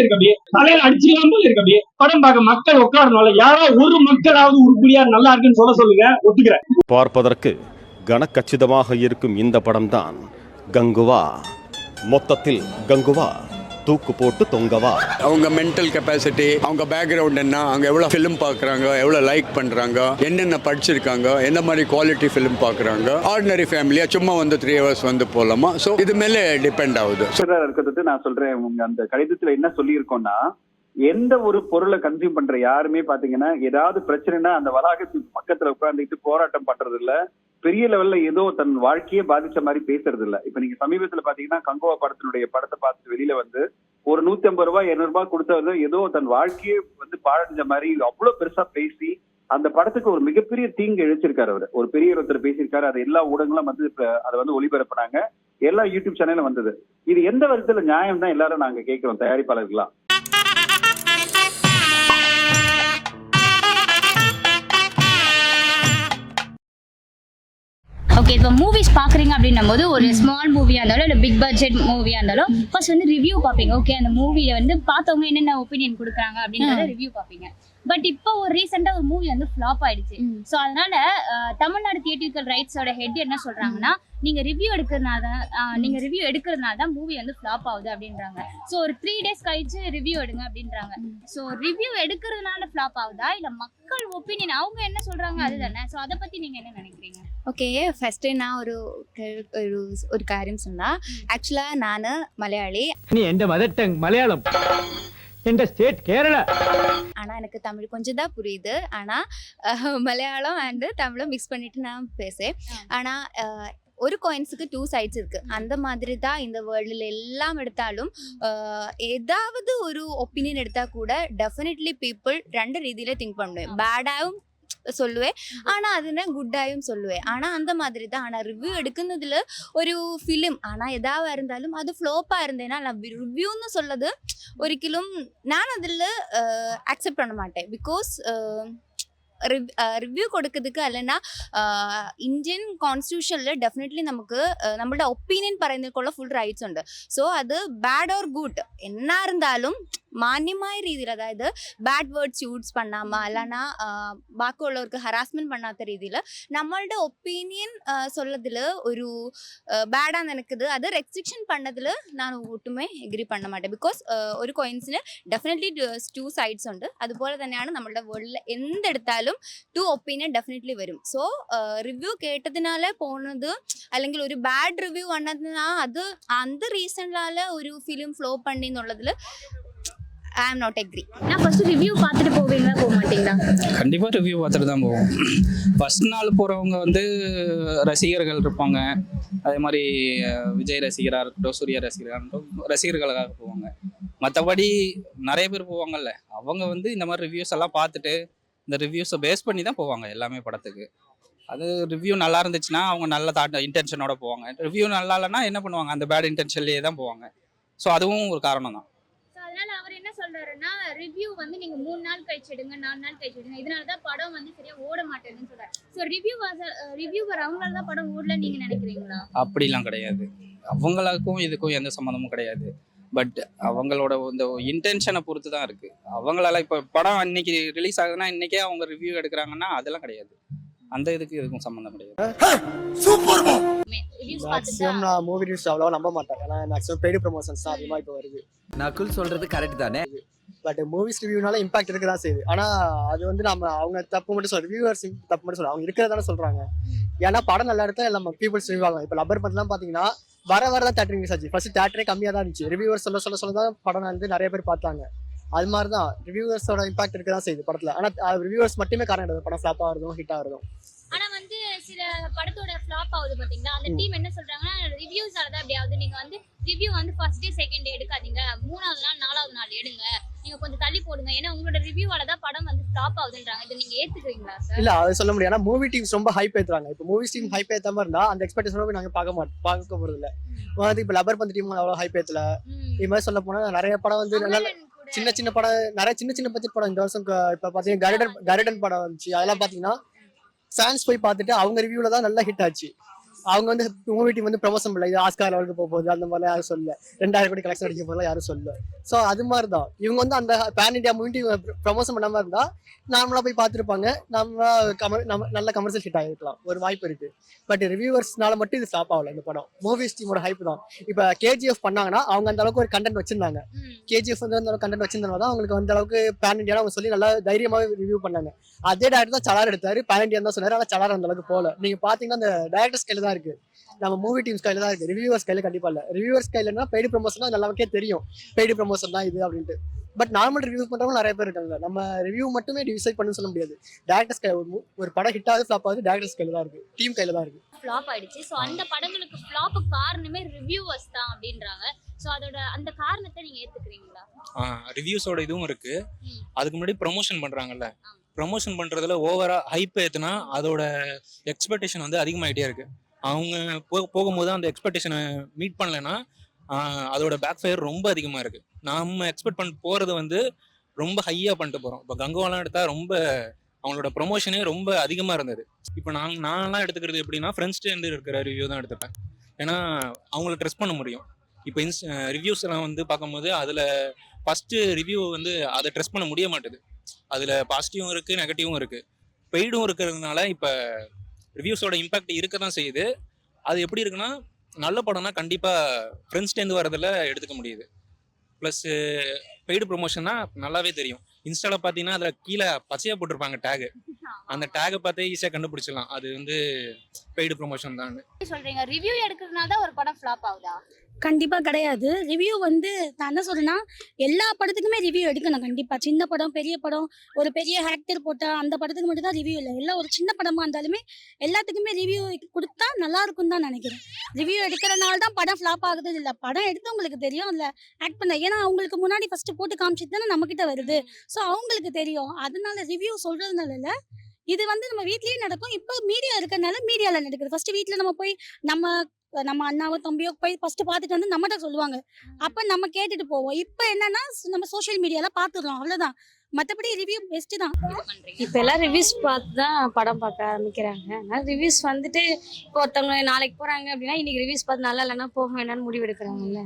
இருக்கு, அப்படியே தலையில அடிச்சிடலாம் போல இருக்கு. அப்படியே படம் பார்க்க மக்கள் உட்காரனால யாரோ ஒரு மக்களாவது உருப்படியா நல்லா இருக்குன்னு சொல்லுங்க, ஒத்துக்கிறேன். பார்ப்பதற்கு கனக்கச்சிதமாக இருக்கும் இந்த படம்தான் கங்குவா. மொத்தத்தில் கங்குவா தூக்கு போட்டு தொங்கவா. அவங்க மென்டல் கெப்பாசிட்டி, அவங்க பேக்ரவுண்ட் என்ன, அவங்க எவ்வளோ ஃபிலிம் பார்க்குறாங்க, எவ்வளோ லைக் பண்ணுறாங்க, என்னென்ன படிச்சிருக்காங்க, எந்த மாதிரி குவாலிட்டி ஃபிலிம் பார்க்குறாங்க. ஆர்டினரி ஃபேமிலியாக சும்மா வந்து 3 hours வந்து போகலாமா? ஸோ இது மேலே டிபெண்ட் ஆகுது. இருக்கிறது நான் சொல்றேன், உங்க அந்த கடிதத்துல என்ன சொல்லியிருக்கோம்னா, எந்த ஒரு பொருளை கன்சியூம் பண்ற யாருமே பாத்தீங்கன்னா ஏதாவது பிரச்சனைனா அந்த வளாகத்துக்கு பக்கத்துல உட்கார்ந்துட்டு போராட்டம் பண்றது இல்ல, பெரிய லெவல்ல ஏதோ தன் வாழ்க்கையே பாதிச்ச மாதிரி பேசுறது இல்ல. இப்ப நீங்க சமீபத்துல பாத்தீங்கன்னா கங்குவா படத்தினுடைய படத்தை பார்த்துட்டு வெளியில வந்து ஒரு 150 ரூபாய் 200 ரூபாய் கொடுத்தவர் ஏதோ தன் வாழ்க்கையே வந்து பாழடைஞ்ச மாதிரி அவ்வளவு பெருசா பேசி அந்த படத்துக்கு ஒரு மிகப்பெரிய தீங்கு இழைச்சிருக்காரு. அவர் ஒரு பெரிய ஒருத்தர் பேசியிருக்காரு. அது எல்லா ஊடகங்களும் வந்து அதை வந்து ஒளிபரப்புனாங்க, எல்லா யூடியூப் சேனலும் வந்தது. இது எந்த விதத்துல நியாயம் தான் எல்லாரும் நாங்க கேட்கிறோம் தயாரிப்பாளர்கள்லாம். ஓகே, இப்போ மூவிஸ் பார்க்குறீங்க அப்படின்னும் போது ஒரு ஸ்மால் மூவியாக இருந்தாலும் இல்லை பிக் பட்ஜெட் மூவியாக இருந்தாலும் ஃபர்ஸ்ட் வந்து ரிவ்யூ பார்ப்பீங்க. ஓகே, அந்த மூவியை வந்து பார்த்தவங்க என்னென்ன ஒப்பீனியன் கொடுக்குறாங்க அப்படின்றத ரிவ்யூ பார்ப்பீங்க. பட் இப்போ ஒரு ரீசெண்டாக ஒரு மூவி வந்து ஃப்ளாப் ஆயிடுச்சு. ஸோ அதனால தமிழ்நாடு தியேட்டரிக்கல் ரைட்ஸோட ஹெட் என்ன சொல்றாங்கன்னா, நீங்க ரிவ்யூ எடுக்கிறதுனால தான் மூவி வந்து ஃப்ளாப் ஆகுது அப்படின்றாங்க. ஸோ ஒரு 3 days கழிச்சு ரிவ்யூ எடுங்க அப்படின்றாங்க. ஸோ ரிவ்யூ எடுக்கிறதுனால ஃப்ளாப் ஆகுதா இல்லை மக்கள் ஒப்பீனியன் அவங்க என்ன சொல்றாங்க அதுதானே? ஸோ அதை பத்தி நீங்க என்ன நினைக்கிறீங்க? ഓക്കെ, ഫസ്റ്റ് ഞാൻ ഒരു കാര്യം சொன்னா, ആക്ച്വലാ ഞാൻ മലയാളി. നീ എന്റെ മദർ ടങ് മലയാളം, എന്റെ സ്റ്റേറ്റ് കേരള. ஆனா எனக்கு தமிழ் கொஞ்சம் தான் புரியுது. ஆனா மலையாளம் அண்ட் தமிழும் மிக்ஸ் பண்ணிட்டு நான் பேசுறேன். ஆனா ஒரு காயின்ஸுக்கு 2 sides இருக்கு. அந்த மாதிரி தான் இந்த வேர்ல்டில் எல்லாம் எடுத்தாலும் ஏதாவது ஒரு ஒப்பீனியன் எடுத்தா கூட டெஃபினெட்லி பீப்புள் 2 രീതിയിൽ திங்க் பண்ணுவேன். பேடாகவும் சொல்லுவேன், ஆனா അതിനെ ഗുഡായും சொல்லுவேன். ஆனா அந்த மாதிரி தான். ஆனா ரிவ்யூ எடுക്കുന്നதுல ஒரு ഫിലിം ஆனா எதாவது இருந்தாலும் அது ஃப்ளோப்பா இருந்தேன்னா ரிவ்யூன்னு சொல்லது ஒരിക്കലും நான் அதில் அக்செப்ட் பண்ண மாட்டேன். பிகாஸ் റിവ്യൂ കൊടുക്കുന്നதுக்கு അല്ലെന്നാ ഇന്ത്യൻ കോൺസ്റ്റിറ്റ്യൂഷനിൽ ഡെഫിനറ്റ്ലി നമുക്ക് നമ്മളുടെ ഒപ്പീനിയൻ പറയുന്നതിനുള്ള ഫുൾ റൈറ്റ്സ് ഉണ്ട്. സോ അത് ബാഡ് ഓർ ഗുഡ് എന്നാ இருந்தாலும் മാന്യമായ രീതിയിൽ, അതായത് ബാഡ് വേർഡ്സ് യൂസ് பண்ணாம இல்லைன்னா ബാക്കിയുള്ളവർക്ക് ഹറാസ്മെന്റ് பண்ணாத രീതിയിൽ നമ്മളുടെ ഒപ്പീനിയൻ சொல்லதில் ஒரு பேடாக நினைக்குது. அது ரெஸ்ட்ரிக்ஷன் பண்ணதில் நான் ஒட்டுமே எக்ரி பண்ண மாட்டேன். பிகாஸ் ഒരു കോയിൻസിന് ഡെഫിനറ്റ്ലി 2 sides ഉണ്ട്. അതുപോലെ തന്നെയാണ് നമ്മളുടെ വേൾഡിൽ എന്തെടുത്താലും 2 ഒപ്പീനിയൻ ഡെഫിനറ്റ്ലി വരും. സോ റിവ്യൂ കേട്ടതിനാലെ പോകുന്നത് അല്ലെങ്കിൽ ഒരു ബാഡ് റിവ്യൂ വന്നതിനാ അത് அந்த ரீசனால ஒரு ஃபிலிம் ஃப்ளோ பண்ணி எന്നുള്ളതിൽ ஐ ஆம் நாட் அக்ரி. நான் ஃபர்ஸ்ட் ரிவ்யூ பார்த்துட்டு போவீங்களா, போக மாட்டீங்களா? கண்டிப்பாக ரிவ்யூ பார்த்துட்டு தான் போவோம். ஃபஸ்ட் நாள் போகிறவங்க வந்து ரசிகர்கள் இருப்பாங்க. அதே மாதிரி விஜய் ரசிகராக இருக்கட்டும், சூர்யா ரசிகராக இருக்கட்டும், ரசிகர்களுக்காக போவாங்க. மற்றபடி நிறைய பேர் போவாங்கல்ல, அவங்க வந்து இந்த மாதிரி ரிவ்யூஸ் எல்லாம் பார்த்துட்டு இந்த ரிவ்யூஸை பேஸ் பண்ணி தான் போவாங்க எல்லாமே படத்துக்கு. அது ரிவ்யூ நல்லா இருந்துச்சுன்னா அவங்க நல்ல இன்டென்ஷனோட போவாங்க. ரிவ்யூ நல்லா இல்லைன்னா என்ன பண்ணுவாங்க, அந்த பேட் இன்டென்ஷன்லேயே தான் போவாங்க. ஸோ அதுவும் ஒரு காரணம் தான். அதனால அவர் என்ன சொல்றாருன்னா, ரிவ்யூ வந்து நீங்க 3 நாள் கழிச்சு எடுங்க, 4 நாள் கழிச்சு எடுங்க, இதனால தான் படம் வந்து சரியா ஓட மாட்டேங்குதுன்னு சொல்றாரு. ஸோ ரிவ்யூவர் அவங்களால தான் படம் ஓடல நீங்க நினைக்கிறீங்களா? அப்படிலாம் கிடையாது. அவங்களுக்கும் இதுக்கும் எந்த சம்மந்தமும் கிடையாது. பட் அவங்களோட இந்த இன்டென்ஷனை பொறுத்து தான் இருக்கு. அவங்களால இப்போ படம் இன்னைக்கு ரிலீஸ் ஆகுதுன்னா இன்னைக்கே அவங்க ரிவ்யூ எடுக்கிறாங்கன்னா அதெல்லாம் கிடையாது. அந்த இதுக்கு எதுக்கும் சம்மந்தம் கிடையாது. மேக்ஸிமம் நான் மூவி ரிவ்யூஸ் அவ்வளோவா நம்ப மாட்டேன். ஏன்னா மேக்ஸிமம் பெய்டு ப்ரொமோஷன்ஸ் தான் அதிகமாக இப்போ வருது. நகுல் சொல்றது கரெக்ட் தானே. பட் மூவிஸ் ரிவ்யூனால இம்பாக்ட் இருக்க தான் செய்யுது. ஆனால் அது வந்து நம்ம அவங்க தப்பு மட்டும் சொல்ல, ரிவ்யூவர்ஸ் தப்பு மட்டும் சொல்ல, அவங்க இருக்கிறதான சொல்கிறாங்க. ஏன்னா படம் நல்லா எடுத்தா நம்ம பீப்புள்ஸ் ரிவ்யூ ஆகும். இப்போ லப்பர் பண்லாம் பார்த்தீங்கன்னா வர தான் தேட்டர் ரிலீஸ் ஆச்சு. ஃபர்ஸ்ட் தேட்டரே கம்மியாக தான் இருந்துச்சு. ரிவ்யூவர்ஸ் சொல்ல தான் படம் வந்து நிறைய பேர் பார்த்தாங்க. அது மாதிரி தான் ரிவ்யூவர்ஸோட இம்பாக்ட் இருக்க தான் செய்யுது படத்தில். ஆனால் ரிவ்யூவர்ஸ் மட்டுமே காரணம் கிடையாது படம் ஃப்ளாப் ஆகிறதும் ஹிட் ஆகிறதும். ஆனா வந்து சில படத்தோட ஃப்ளாப் ஆகுது பாத்தீங்களா, அந்த டீம் என்ன சொல்றாங்கன்னா, ரிவ்யூஸால தான் அப்படியாவது, நீங்க வந்து ரிவ்யூ வந்து ஃபர்ஸ்ட் டே செகண்ட் டே எடுக்காதீங்க, 3வது நாள் 4வது நாள் எடுங்க, நீங்க கொஞ்சம் தள்ளி போடுங்க, ஏன்னா உங்களோட ரிவ்யூவால தான் படம் வந்து ஸ்டாப் ஆகுதுன்றாங்க. இதை நீங்க ஏத்துக்கிறீங்களா சார்? இல்ல, அது சொல்ல முடியாது. ஏன்னா மூவி டீம்ஸ் ரொம்ப ஹைப் ஏத்துறாங்க. இப்போ மூவிஸ் டீம் ஹைப் ஏத்தாம இருந்தா அந்த எக்ஸ்பெக்டேஷனோட நாங்க பார்க்க போறது இல்ல. வந்து இப்போ லப்பர் பந்து டீம் அவ்வளவு ஹைப் ஏத்தல. இது மாதிரி சொல்ல போனா நிறைய படம் வந்து சின்ன படம், நிறைய சின்ன பட்ஜெட் படம் இந்த வருஷம் இப்ப பாத்தீங்கன்னா கருடன் படம் வந்துச்சு. அதெல்லாம் பாத்தீங்கன்னா ஃபேன்ஸ் போய் பார்த்துட்டு அவங்க ரிவ்யூல தான் நல்லா ஹிட் ஆச்சு. அவங்க வந்து மூவி டீம் வந்து ப்ரமோஷன் பண்ணல, இது ஆஸ்கார் லெவலுக்கு போக போகுது அந்த மாதிரிலாம் யாரும் சொல்லல, 2000 கோடி கலெக்ஷன் அடிக்க போதெல்லாம் யாரும் சொல்லல. ஸோ அது மாதிரி தான் இவங்க வந்து அந்த pan India movie team promotion பண்ணாமல் இருந்தால் நார்மலாக போய் பார்த்துருப்பாங்க, நம்ம நல்ல கமர்ஷியல் ஹிட் ஆகிருக்கலாம், ஒரு வாய்ப்பு இருக்கு. பட் ரிவ்யூவர்ஸ்னால மட்டும் இது ஸ்டாப் ஆகல இந்த படம். மூவிஸ் டீமோட ஹைப் தான். இப்போ கேஜிஎஃப் பண்ணாங்கன்னா அவங்க அந்த அளவுக்கு ஒரு கண்டென்ட் வச்சிருந்தாங்க. கேஜிஎஃப் வந்து அந்த அளவுக்கு கண்டென்ட் வச்சிருந்தனால தான் அவங்களுக்கு அந்த அளவுக்கு பேன் இண்டியா அவங்க சொல்லி நல்லா தைரியமாக ரிவ்யூ பண்ணாங்க. அதே டேரக்டர் தான் சலார் எடுத்தாரு, பேன் இண்டியா தான் சொன்னாரு, ஆனால் சலார் அந்த அளவுக்கு போல. நீங்க பாத்தீங்கன்னா அந்த டைரக்டர்ஸ் கையில தான் இருக்கு, நம்ம மூவி டீம்ஸ் கையில தான் இருக்கு, ரிவ்யூவர்ஸ் கையில கண்டிப்பா இல்ல. ரிவ்யூவர்ஸ் கையிலன்னா பெய்டு ப்ரமோஷன் தான் எல்லாருக்கே தெரியும், பெய்டு ப்ரமோஷன் தான் இது அப்படின்ட்டு. பட் நார்மல் ரிவ்யூ பண்றவங்க நிறைய பேர் இருக்காங்க. நம்ம ரிவ்யூ மட்டுமே டிசைட் பண்ணு சொல்ல முடியாது. டேரக்டர்ஸ் கை ஒரு படம் ஹிட் ஆகுது ஃபிளாப் ஆகுது டேரக்டர்ஸ் கையில தான் இருக்கு, டீம் கையில தான் இருக்கு. ஃப்ளாப் ஆயிடுச்சு. ஸோ அந்த படங்களுக்கு ஃப்ளாப் காரணமே ரிவ்யூவர்ஸ் தான் அப்படின்றாங்க. ஸோ அதோட அந்த காரணத்தை நீங்க ஏத்துக்கிறீங்களா? ரிவ்யூஸோட இதுவும் இருக்கு. அதுக்கு முன்னாடி ப்ரொமோஷன் பண்றாங்கல்ல, ப்ரொமோஷன் பண்றதுல ஓவரா ஹைப் ஏத்துனா அதோட எக்ஸ்பெக்டேஷன் வந்து அதிகமாகிட்டே இருக்கு. அவங்க போகும்போது அந்த எக்ஸ்பெக்டேஷனை மீட் பண்ணலைன்னா அதோட பேக் ஃபயர் ரொம்ப அதிகமாக இருக்கு. நம்ம எக்ஸ்பெக்ட் பண்ண போறது வந்து ரொம்ப ஹையாக பண்ணிட்டு போகிறோம். இப்போ கங்குவாலாம் எடுத்தால் ரொம்ப அவங்களோட ப்ரொமோஷனே ரொம்ப அதிகமாக இருந்தது. இப்போ நான்லாம் எடுத்துக்கிறது எப்படின்னா ஃப்ரெண்ட்ஸ்டேருந்து இருக்கிற ரிவ்யூ தான் எடுத்துப்பேன். ஏன்னா அவங்கள ட்ரெஸ் பண்ண முடியும். இப்போ ரிவ்யூஸ் எல்லாம் வந்து பார்க்கும்போது அதில் ஃபஸ்ட்டு ரிவ்யூ வந்து அதை ட்ரெஸ் பண்ண முடிய மாட்டுது. அதில் பாசிட்டிவும் இருக்குது, நெகட்டிவும் இருக்குது, பெய்டும் இருக்கிறதுனால இப்போ ரிவ்யூஸோட இம்பாக்ட் இருக்க தான் செய்யுது. அது எப்படி இருக்குன்னா, நல்ல படம்னா கண்டிப்பாக ஃப்ரெண்ட்ஸ்டேருந்து வரதில் எடுத்துக்க முடியுது. ப்ளஸ் பெய்டு ப்ரொமோஷன்னா நல்லாவே தெரியும். இன்ஸ்டாவில் பார்த்தீங்கன்னா அதில் கீழே பச்சையாக போட்டிருப்பாங்க டேகு, அந்த டேகை பார்த்தே ஈஸியாக கண்டுபிடிச்சிடலாம் அது வந்து பெய்டு ப்ரொமோஷன் தான். சொல்றீங்க ரிவ்யூ எடுக்கிறதுனால தான் ஒரு படம் ஃப்ளாப் ஆகுதா? கண்டிப்பா கிடையாது. ரிவ்யூ வந்து நான் என்ன சொல்றேன்னா, எல்லா படத்துக்குமே ரிவ்யூ எடுக்கணும் கண்டிப்பா. சின்ன படம், பெரிய படம், ஒரு பெரிய ஆக்டர் போட்டா அந்த படத்துக்கு மட்டும் தான் ரிவ்யூ இல்லை. எல்லாம் ஒரு சின்ன படமா இருந்தாலுமே எல்லாத்துக்குமே ரிவ்யூ கொடுத்தா நல்லா இருக்கும்னு தான் நினைக்கிறேன். ரிவ்யூ எடுக்கிறனால தான் படம் ஃபிளாப் ஆகுது இல்லை, படம் எடுத்தவங்களுக்கு தெரியும் அதில் ஆக்ட் பண்ண. ஏன்னா அவங்களுக்கு முன்னாடி ஃபர்ஸ்ட் போட்டு காமிச்சிட்டு தானே நம்ம கிட்ட வருது. ஸோ அவங்களுக்கு தெரியும். அதனால ரிவ்யூ சொல்றதுனால இல்லை, இது வந்து நம்ம வீட்லயே நடக்கும். இப்போ மீடியா இருக்கிறதுனால மீடியாவில் நடக்குது. ஃபர்ஸ்ட் வீட்டில் நம்ம போய் நம்ம அண்ணாவோ தம்பியோ போய் ஃபர்ஸ்ட் பார்த்துட்டு வந்து நம்மகிட்ட சொல்லுவாங்க, அப்ப நம்ம கேட்டுட்டு போவோம். இப்போ என்னன்னா நம்ம சோஷியல் மீடியால பாத்துறோம், அவ்வளவுதான். மற்றபடி ரிவ்யூ பெஸ்ட் தான். இப்போ எல்லாம் ரிவ்யூஸ் பார்த்து தான் படம் பார்க்க ஆரம்பிக்கிறாங்க. அதனால ரிவ்யூஸ் வந்துட்டு இப்போ ஒருத்தவங்க நாளைக்கு போறாங்க அப்படின்னா இன்னைக்கு ரிவ்யூஸ் பார்த்து நல்லா இல்லைன்னா போக வேணாம்னு முடிவு எடுக்கிறாங்கல்ல,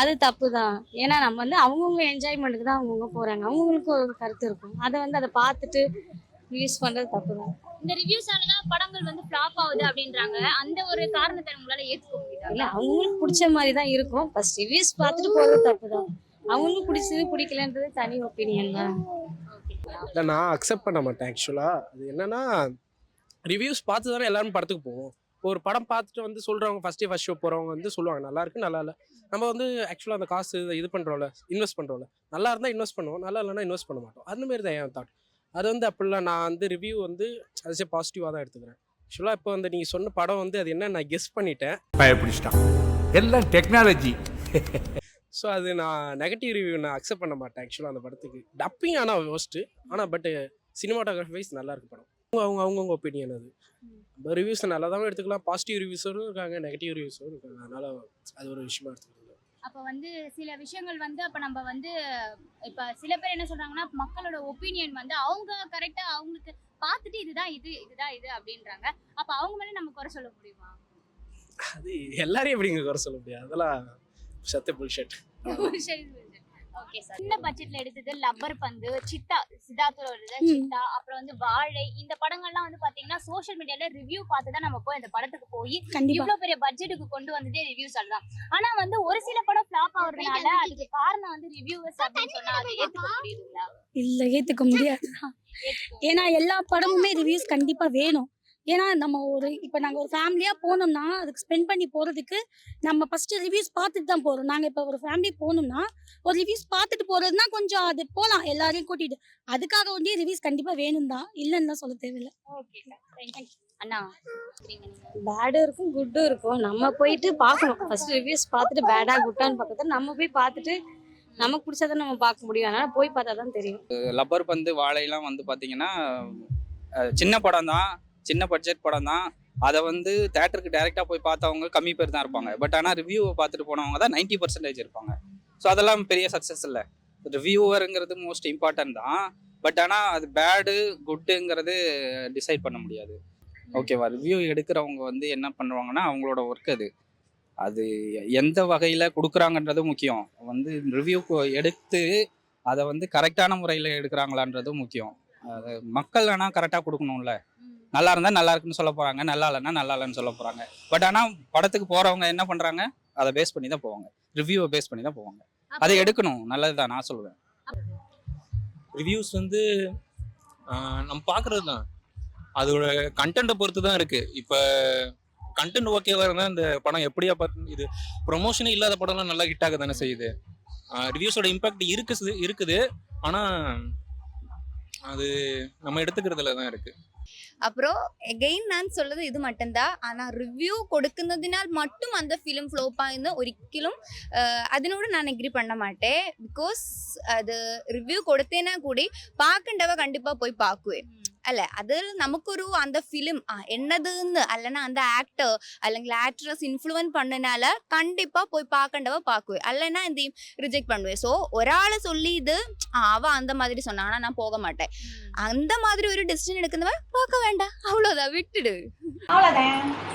அது தப்பு தான். ஏன்னா நம்ம வந்து அவங்கவுங்க என்ஜாய்மெண்ட்டுக்கு தான் அவங்கவுங்க போறாங்க, அவங்களுக்கு ஒரு கருத்து இருக்கும். அதை பார்த்துட்டு ரிவ்யூஸ் பண்றது தப்பு தான். இந்த ரிவ்யூஸால தான் படங்கள் வந்து ஃப்ளாப் ஆகுது அப்படின்றாங்க. அந்த ஒரு காரணத்தை உங்களால ஏத்துக்க முடியுதா? இல்லை, அவங்களுக்கு பிடிச்ச மாதிரி தான் இருக்கும். ஃபர்ஸ்ட் ரிவ்யூஸ் பார்த்துட்டு போகிறது தப்பு தான். அவங்களுக்கு பிடிச்சது பிடிக்கலன்றது தனி ஒப்பீனியன் தான். இல்லை, நான் அக்செப்ட் பண்ண மாட்டேன் ஆக்சுவலாக. அது என்னன்னா, ரிவ்யூஸ் பார்த்து தானே எல்லாரும் படத்துக்கு போவோம். இப்போ ஒரு படம் பார்த்துட்டு வந்து சொல்கிறவங்க ஃபஸ்ட் ஷோ போகிறவங்க வந்து சொல்லுவாங்க நல்லா இருக்கு நல்லா இல்லை. நம்ம வந்து ஆக்சுவலாக அந்த காசு இது பண்ணுறோம்ல, இன்வெஸ்ட் பண்ணுறோம்ல, நல்லா இருந்தால் இன்வெஸ்ட் பண்ணுவோம், நல்லா இல்லைன்னா இன்வெஸ்ட் பண்ண மாட்டோம். அந்தமாரி தான் என் தாட். அது வந்து அப்படிலாம் நான் வந்து ரிவ்யூ வந்து அது பாசிட்டிவாக தான் எடுத்துக்கிறேன். ஆக்சுவலாக இப்போ வந்து நீங்கள் சொன்ன படம் வந்து அது என்ன நான் கெஸ் பண்ணிட்டேன், பயப்பிடிச்சிட்டான், எல்லாம் டெக்னாலஜி. ஸோ அது நான் நெகட்டிவ் ரிவ்யூ நான் அக்செப்ட் பண்ண மாட்டேன் ஆக்சுவலாக அந்த படத்துக்கு. டப்பிங் ஆனால் ஃபர்ஸ்ட்டு, ஆனால் பட் சினிமாட்டோகிராஃபி வைஸ் நல்லா இருக்கு படம். அவங்கவுங்க ஒப்பீனியன். அது ரிவ்யூஸ் நல்லா தான் எடுத்துக்கலாம். பாசிட்டிவ் ரிவ்யூஸரும் இருக்காங்க, நெகட்டிவ் ரிவ்யூஸரும் இருக்காங்க. அதனால அது ஒரு விஷயமா எடுத்துக்கலாம். அப்போ வந்து சில விஷயங்கள் வந்து அப்போ நம்ம வந்து இப்போ சில பேர் என்ன சொல்றாங்கன்னா, மக்களோட ஒப்பீனியன் வந்து அவங்க கரெக்டா அவங்களுக்கு பார்த்துட்டு இதுதான் இது அப்படின்றாங்க. அப்போ அவங்க மேலே நம்ம குறை சொல்ல முடியுமா? அது எல்லாரையும் எப்படிங்க குறை சொல்ல முடியாது, அதெல்லாம் சத்த புல்ஷெட். Okay sir. சின்ன பட்ஜெட்ல எடுத்தது லப்பர் பந்து, சித்தா, சித்தார்த்தோட சித்தா, அப்புறம் வந்து வாழை, இந்த படங்கள்லாம் வந்து பாத்தீங்கன்னா சோஷியல் மீடியால ரிவ்யூ பார்த்து தான் நம்ம போய் அந்த படத்துக்கு போய் இவ்வளவு பெரிய பட்ஜெட்டுக்கு கொண்டு வந்ததே ரிவ்யூஸ் தான். ஆனா வந்து ஒரு சில படம் ஃபிளாப் ஆகுறதுனால அதுக்கு காரணம் வந்து ரிவ்யூவர்ஸ் அப்படின்னு சொன்னா அது ஏத்துக்க முடியுதுங்களா? இல்ல, ஏத்துக்க முடியாது. ஏன்னா எல்லா படமுமே ரிவ்யூஸ் கண்டிப்பா வேணும். ஏன்னா நம்ம இப்போ நாங்கள் ஒரு ஃபேமிலியாக போனோம்னா அதுக்கு ஸ்பெண்ட் பண்ணி போகிறதுக்கு நம்ம ஃபஸ்ட்டு ரிவ்யூஸ் பார்த்துட்டு தான் போகிறோம். நாங்கள் இப்போ ஒரு ஃபேமிலி போகணும்னா ஒரு ரிவ்யூஸ் பார்த்துட்டு போகிறதுனா கொஞ்சம் அது போகலாம் எல்லாரையும் கூட்டிகிட்டு. அதுக்காக வந்து ரிவ்யூஸ் கண்டிப்பாக வேணும் தான், இல்லைன்னு தான் சொல்ல தேவையில்லை. ஓகே அண்ணா, பேடும் இருக்கும் குட்டும் இருக்கும். நம்ம போயிட்டு பார்க்கணும். ஃபர்ஸ்ட் ரிவ்யூஸ் பார்த்துட்டு பேடா குட்டான்னு பார்க்கறது நம்ம போய் பார்த்துட்டு நமக்கு பிடிச்சதை நம்ம பார்க்க முடியும். அதனால போய் பார்த்தா தான் தெரியும். லப்பர் பந்து வாழையெல்லாம் வந்து பார்த்தீங்கன்னா சின்ன படம் தான், சின்ன பட்ஜெட் படம் தான். அதை வந்து தேட்டருக்கு டைரெக்டாக போய் பார்த்தவங்க கம்மி பேர் தான் இருப்பாங்க. பட் ஆனால் ரிவ்யூவை பார்த்துட்டு போனவங்க தான் 90% இருப்பாங்க. ஸோ அதெல்லாம் பெரிய சக்ஸஸ் இல்லை. ரிவ்யூவருங்கிறது மோஸ்ட் இம்பார்ட்டன்ட் தான். பட் ஆனால் அது பேடு குட்டுங்கிறது டிசைட் பண்ண முடியாது. ஓகேவா? ரிவ்யூ எடுக்கிறவங்க வந்து என்ன பண்ணுவாங்கன்னா அவங்களோட ஒர்க் அது. அது எந்த வகையில் கொடுக்குறாங்கன்றது முக்கியம். வந்து ரிவ்யூ எடுத்து அதை வந்து கரெக்டான முறையில் எடுக்கிறாங்களான்றதும் முக்கியம். அது மக்கள் ஆனால் கரெக்டாக கொடுக்கணும்ல. நல்லா இருந்தால் நல்லா இருக்குன்னு சொல்ல போகிறாங்க, நல்லா இல்லைன்னா நல்லா இல்லைன்னு சொல்ல போகிறாங்க. பட் ஆனால் படத்துக்கு போகிறவங்க என்ன பண்ணுறாங்க, அதை பேஸ் பண்ணி தான் போவாங்க, ரிவ்யூவை பேஸ் பண்ணி தான் போவாங்க. அதை எடுக்கணும், நல்லது தான் நான் சொல்லுவேன். ரிவ்யூஸ் வந்து நம்ம பார்க்குறது தான், அதோட கண்டென்ட்டை பொறுத்து தான் இருக்குது. இப்போ கண்டென்ட் ஓகேவாக இருந்தால் இந்த படம் எப்படியா பார்த்து இது ப்ரொமோஷனே இல்லாத படம்லாம் நல்லா ஹிட் ஆக தானே செய்யுது. ரிவ்யூஸோட இம்பாக்ட் இருக்குது, ஆனால் அது நம்ம எடுத்துக்கிறதுல தான் இருக்குது. அப்புறம் எகெயின் நான் சொல்றது ഇത് மட்டும்தான். ஆனால் റിവ്യൂ കൊടുക്കുന്നതിനാൽ மட்டுം அந்த ഫിലിം ഫ്ലോപ്പ് ആയെന്ന് ഒരിക്കലും അതിനോട് ഞാൻ എഗ്രി பண்ண மாட்டேன். பிகாஸ் அது റിവ്യൂ കൊടുത്തതിനാൽ കൂടി பார்க்கண்டவ கண்டிப்பாக போய் பார்க்குவேன் അല്ല. അതിൽ നമുക്കൊരു அந்த ഫിലിം എന്നതെന്ന് അല്ലனா அந்த ஆக்டர் അല്ലെങ്കിൽ ஆக்ட்ரஸ் இன்ஃப்ளூவன் பண்ணனால கண்டிப்பாக போய் பார்க்கண்டவ பார்க்குவேன், அல்லனா എന്തെയും ரிஜெக்ட் பண்ணுவேன். ஸோ ஒராள் சொல்லி இது அவ அந்த மாதிரி சொன்னா ஆனால் நான் போக மாட்டேன். அந்த மாதிரி ஒரு டிசிஷன் எடுக்கிறவ பார்க்க வேண்டாம், அவ்வளோதான், விட்டுடு, அவ்வளோதான்.